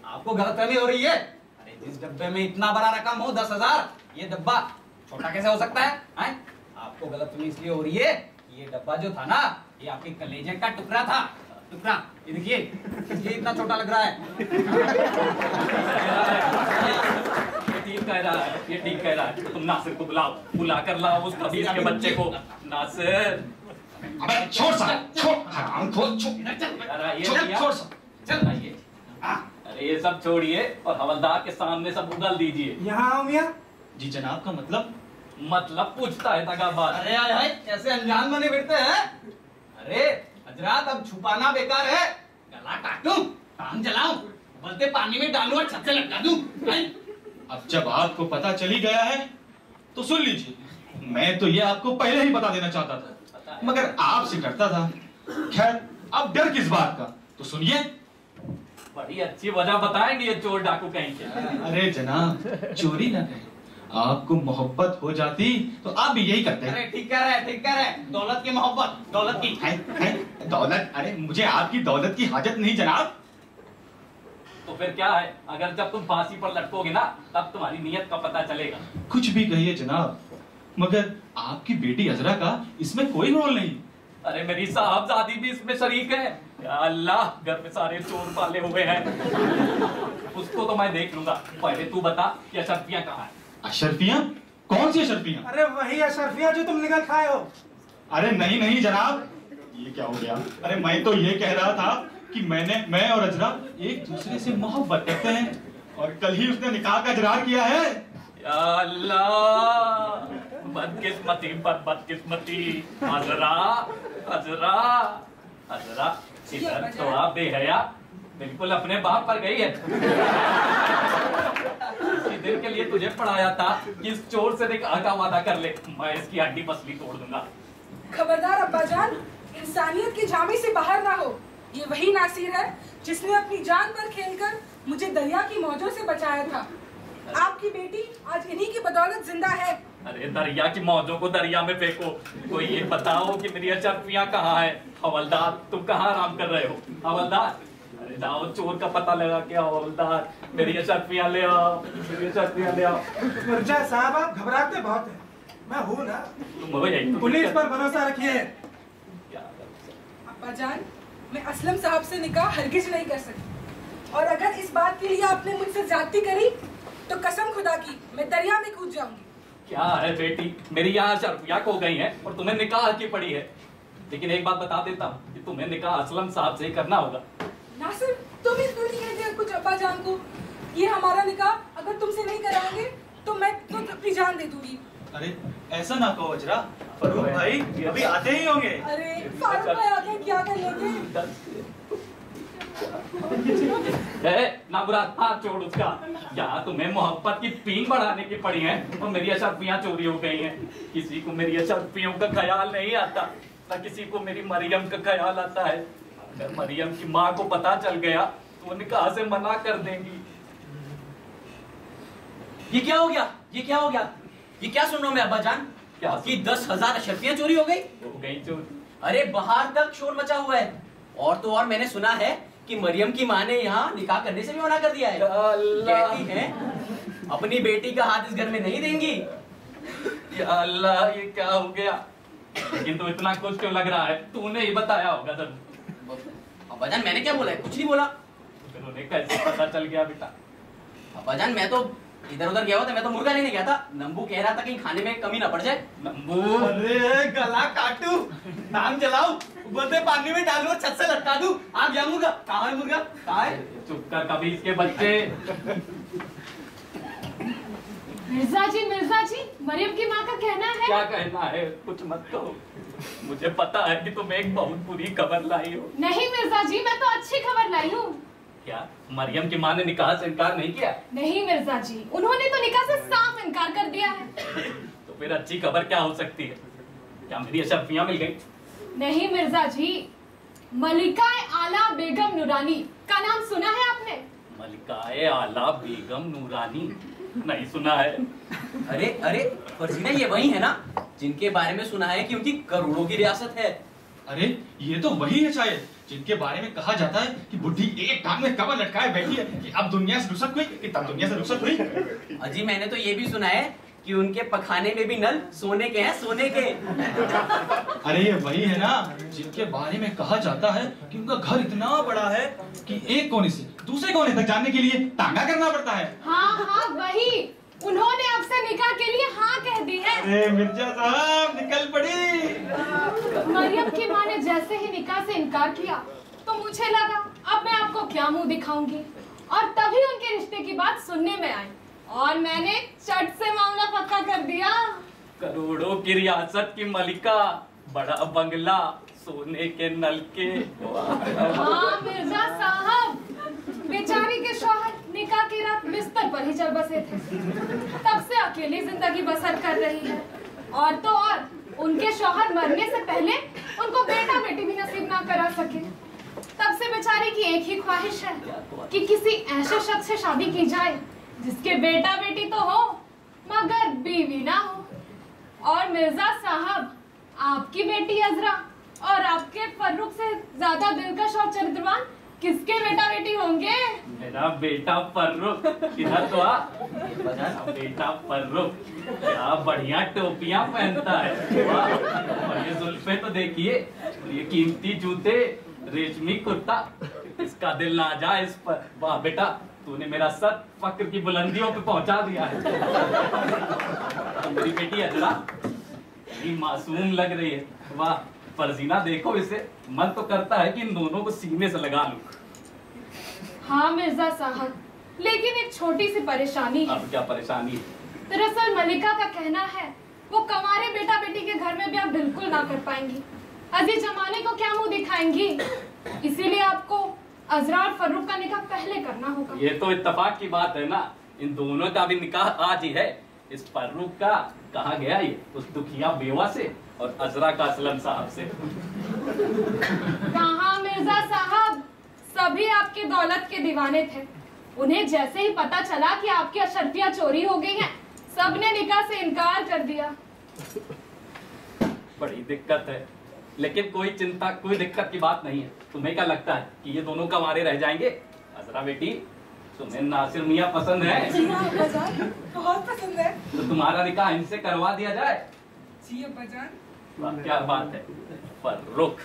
आपको गलतफहमी हो रही है। अरे जिस डब्बे में इतना बड़ा रकम हो 10,000, ये डब्बा छोटा कैसे हो सकता है? आपको गलतफहमी इसलिए हो रही है, ये डब्बा जो था ना, ये आपके कलेजे का टुकड़ा था। टुकड़ा, ये देखिए, इसलिए इतना छोटा लग रहा है। ये ठीक कह रहा है, ये ठीक कह रहा है। तुम नासिर को बुलाओ, बुला कर लाओ उस खबीज के बच्चे को। नासिर, अबे छोड़ साहब, छोड़, हराम खोर, छोड़, चल आइए। अरे ये सब छोड़िए और हवलदार के सामने सब उगल दीजिए। यहाँ आओ मियाँ। जी जनाब का मतलब पूछता है दगाबाज। अरे आए कैसे अनजान बने बैठते हैं? अरे हजरात, अब छुपाना बेकार है। गला काटूं, काम जलाऊं, उबलते पानी में डालूं और छत से लटका दूं। अब जब आपको पता चली गया है तो सुन लीजिए, मैं तो ये आपको पहले ही बता देना चाहता था, मगर आपसे डरता था। खैर, अब डर किस बात का, तो सुनिए। बड़ी अच्छी वजह बताएंगे ये चोर डाकू कहीं के। अरे जनाब, चोरी ना करें, आपको मोहब्बत हो जाती तो आप भी यही करते। अरे ठीक कह रहे, ठीक कह रहे। दौलत की मोहब्बत, दौलत की है दौलत? अरे मुझे आपकी दौलत की हाजत नहीं जनाब। तो फिर क्या है, अगर जब तुम फांसी पर लटकोगे ना, तब तुम्हारी नीयत का पता चलेगा। कुछ भी कहिए जनाब, मगर आपकी बेटी अजरा का इसमें कोई रोल नहीं। अरे मेरी साहबजादी भी इसमें शरीक है। या अल्लाह, घर में सारे चोर पाले हुए हैं। उसको तो मैं देख लूंगा, पहले तू बता कि अशरफियां कहाँ है? अशरफियां? कौन सी अशरफियां? अरे वही अशरफियां जो तुम निगल खाए हो। अरे नहीं नहीं जनाब, ये क्या हो गया? अरे मैं तो ये कह रहा था कि मैं और अजरा एक दूसरे से मोहब्बत करते हैं और कल ही उसने निकाह का इजरार किया है। या अल्लाह, बदकिस्मती पर बदकिस्मती। अजरा, अजरा, अजरा, इधर तो आप बेहया बिल्कुल अपने बाप पर गई है। इसी दिन के लिए तुझे पढ़ाया था कि इस चोर से निकाह का वादा कर ले, मैं इसकी हड्डी पसली तोड़ दूंगा। खबरदार अब्बाजान, इंसानियत की झांकी से बाहर ना हो। ये वही नासिर है जिसने अपनी जान पर खेलकर मुझे दरिया की मौजों से बचाया था। आपकी बेटी आज इन्हीं की बदौलत जिंदा है। अरे दरिया की मौजों को दरिया में फेंको, कोई ये बताओ कि मेरी अशरफियां कहाँ है? हवलदार, तुम कहाँ आराम कर रहे हो? हवलदार, अरे जाओ चोर का पता लगा के आओ। हवलदार, मेरी अशरफियां ले आओ, मेरी अशरफियां ले आओ। मिर्जा साहब, आप घबराते बहुत हैं। मैं हूँ ना, तुम हो यही। पुलिस पर भरोसा रखिए। अब्बाजान, मैं असलम साहब से निकाह हरगिज नहीं कर सकती, और अगर इस बात के लिए आपने मुझसे ज्यादती करी तो कसम खुदा की मैं दरिया में कूद जाऊंगी। क्या है बेटी, मेरी यहाँ अशरफियां खो गई हैं और तुम्हें निकाह की पड़ी है। लेकिन एक बात बता देता हूँ कि तुम्हें निकाह असलम साहब से ही करना होगा। नासिर, तुम इस दूरी कहते कुछ अब्बाजान को, ये हमारा निकाह अगर तुमसे नहीं कराएंगे तो मैं तो अपनी जान दे दूंगी। अरे ऐसा ना कहो अजरा, फरूक भाई अभी आते ही होंगे। अरे फारूक भाई आके क्या कर लेंगे? ना मुराद, हाथ छोड़ उसका। यहाँ तुम्हें मोहब्बत की पीन बढ़ाने की पड़ी है और मेरी अशरफियां चोरी हो गई हैं। किसी को मेरी अशरफियों का ख्याल नहीं आता, ना किसी को मेरी मरियम का ख्याल आता है। अगर मरियम की माँ को पता चल गया तो वो निकाह से मना कर देंगी। ये क्या हो गया? ये क्या हो गया? ये क्या सुन रहा हूं मैं अब्बाजान? क्या कि 10,000 अशरफियां चोरी हो गई? हो गई चोरी। अरे बाहर तक शोर मचा हुआ है। और तो और मैंने सुना है कि मरियम की माँ ने यहाँ निकाह करने से भी मना कर दिया है। कहती है अपनी बेटी का हाथ इस घर में नहीं देंगी। या अल्लाह, ये क्या हो गया? लेकिन तो इतना कुछ क्यों लग रहा है? तूने ही बताया होगा जरूर। अब्बाजान मैंने क्या बोला है? कुछ नहीं बोला। फिर उन्हें कैसे पता चल गया बेटा? अब्बाजान मैं तो इधर उधर गया हुआ था, मैं तो मुर्गा लेने गया था। नंबू कह रहा था कहीं खाने में कमी ना पड़ जाए। नंबू, अरे गला काटू, टांग जलाऊ, उबलते पानी में डालू और छत से लटका दूं। आ गया मुर्गा। कहाँ है मुर्गा? कहाँ है? चुप कर कभी इसके बच्चे। मिर्जा जी, मरियम की माँ का कहना है। क्या कहना है? कुछ मत कहो। मुझे पता है कि तुम एक बहुत बुरी खबर लाई हो। नहीं मिर्जा जी, मैं तो अच्छी खबर लाई हूँ। क्या मरियम की माँ ने निकाह से इनकार नहीं किया? नहीं मिर्जा जी, उन्होंने तो निकाह से साफ इनकार कर दिया है। तो फिर अच्छी खबर क्या हो सकती है? क्या मेरी अशरफियाँ मिल गई? नहीं मिर्जा जी, मलिका आला बेगम नूरानी का नाम सुना है आपने? मलिकाए आला बेगम नूरानी नहीं सुना है। अरे अरे फर्जीना, ये वही है ना जिनके बारे में सुना है कि उनकी करोड़ों की रियासत है। अरे ये तो वही है शायद जिनके बारे में कहा जाता है कि बुढ़ी एक टांग में कमर लटकाए बैठी है कि अब दुनिया से रुखसत हुई कि तब दुनिया से रुखसत हुई। अजी मैंने तो ये भी सुना है कि उनके पखाने में भी नल सोने के हैं, सोने के। अरे ये वही है ना जिनके बारे में कहा जाता है कि उनका घर इतना बड़ा है कि एक कोने से दूसरे कोने तक जाने के लिए तांगा करना पड़ता है। हाँ वही। उन्होंने आपसे निकाह के लिए हाँ कह दी है। अरे मिर्जा साहब निकल पड़ी। मरियम की माँ ने जैसे ही निकाह से इनकार किया तो मुझे लगा अब मैं आपको क्या मुंह दिखाऊंगी, और तभी उनके रिश्ते की बात सुनने में आई और मैंने चट से मामला पक्का कर दिया। करोड़ों की रियासत की मलिका, बड़ा बंगला, सोने के नलके। हाँ मिर्जा साहब, बेचारी के शौहर निकाह की रात बिस्तर पर ही चल बसे थे। तब से अकेली जिंदगी बसर कर रही है। और तो और उनके शौहर मरने से पहले उनको बेटा बेटी भी नसीब ना करा सके। तब से बेचारी की एक ही ख्वाहिश है कि किसी ऐसे शख्स से शादी की जाए जिसके बेटा बेटी तो हो मगर बीवी ना हो। और मिर्जा साहब, आपकी बेटी अजरा और आपके फर्रुख से ज्यादा दिलकश और चरित्रवान किसके बेटा बेटी होंगे? मेरा बेटा फर्रुख, इधर तो आ। बेटा फर्रुख क्या बढ़िया टोपियां पहनता है। वाह, और ये जुल्फे तो देखिए, ये कीमती जूते, रेशमी कुर्ता, इसका दिल ना जाए इस पर। वाह बेटा, तूने मेरा सर फक्र की बुलंदियों पे पहुंचा दिया है। तो मेरी बेटी अजरा बड़ी मासूम लग रही है। वाह फर्जीना, देखो इसे, मन तो करता है कि इन दोनों को सीने से लगा लूं। हाँ मिर्जा साहब, लेकिन एक छोटी सी परेशानी है। अब क्या परेशानी है? दरअसल मलिका का कहना है वो कंवारे बेटा बेटी के घर में भी आप बिल्कुल ना कर पाएंगी। अजीज जमाने को क्या मुंह दिखाएंगी? इसीलिए आपको अजरा और फर्रुख का निकाह पहले करना होगा। ये तो इत्तेफाक की बात है ना, इन दोनों का भी निकाह आज ही है। इस फर्रुख का कहाँ गया ये उस दुखिया बेवा से, और अजरा का असलम साहब से। कहाँ मिर्जा साहब, सभी आपके दौलत के दीवाने थे। उन्हें जैसे ही पता चला कि आपकी अशरफियाँ चोरी हो गई हैं, सबने निकाह से इनकार कर दिया। बड़ी दिक्कत है, लेकिन कोई चिंता, कोई दिक्कत की बात नहीं है। तुम्हें क्या लगता है कि ये दोनों कंवारे रह जाएंगे? अजरा बेटी, तुम्हें नासिर मियाँ पसंद है? जी हाँ अब्बाजान, बहुत पसंद है। तो तुम्हारा निकाह इनसे करवा दिया जाए। जी अब्बाजान। वाह, क्या बात है। फर्रुख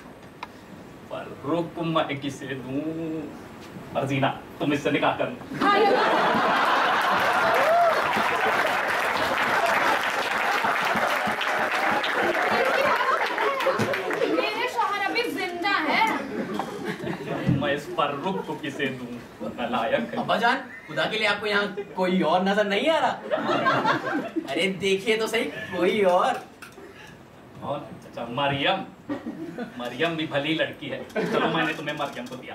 को मैं किसे दूं? फर्जीना, तुम इससे निकाह कर लो। मेरे शौहर अभी जिंदा है। मैं इस फर्रुख को किसे दूं? नालायक है। अब्बाजान, खुदा के लिए आपको यहाँ कोई और नजर नहीं आ रहा? अरे देखिए तो सही, कोई और अच्छा, मरियम भी भली लड़की है। चलो मैंने तुम्हें मरियम को दिया।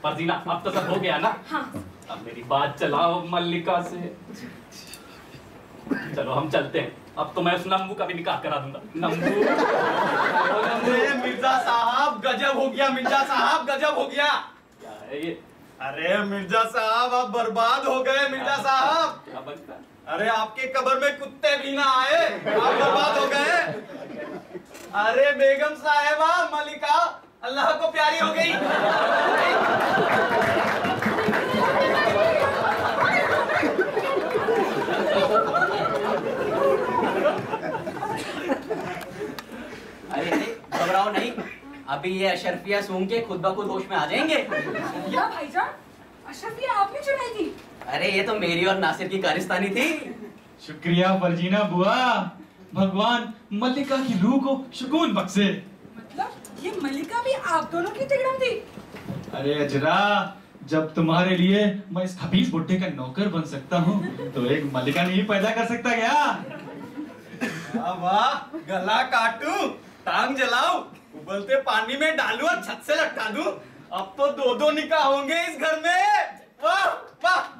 फर्जीना, अब तो सब हो गया ना? हाँ। अब मेरी बात चलाओ मल्लिका से। चलो हम चलते हैं। अब तो मैं उस नंबू का भी निकाह करा दूंगा। नंबू, अरे मिर्जा साहब गजब हो गया, मिर्जा साहब गजब हो गया। क्या है ये? अरे मिर्जा साहब आप बर्बाद हो गए। मिर्जा साहब, क्या बनता? अरे आपके कब्र में कुत्ते भी ना आए, आप बर्बाद हो गए। अरे बेगम साहिबा, मलिका अल्लाह को प्यारी हो गई। अरे घबराओ नहीं, अभी ये अशरफिया सूंघ के खुद ब खुद होश में आ जाएंगे। या भाईजान, अशरफिया आपने चुनाई थी? अरे ये तो मेरी और नासिर की कारिस्तानी थी। शुक्रिया फर्जीना बुआ, भगवान मल्लिका की रूह को सुकून बख्शे। मतलब ये मल्लिका भी आप दोनों की टिकड़म थी? अरे अजरा, जब तुम्हारे लिए मैं इस खबीस बुड्ढे का नौकर बन सकता हूँ तो एक मल्लिका नहीं पैदा कर सकता क्या? वाह, गला काटूं, टांग जलाऊं, उबलते पानी में डालूं और छत से लटका दूं। अब तो 2-2 निकाह होंगे इस घर में। वाह वाह।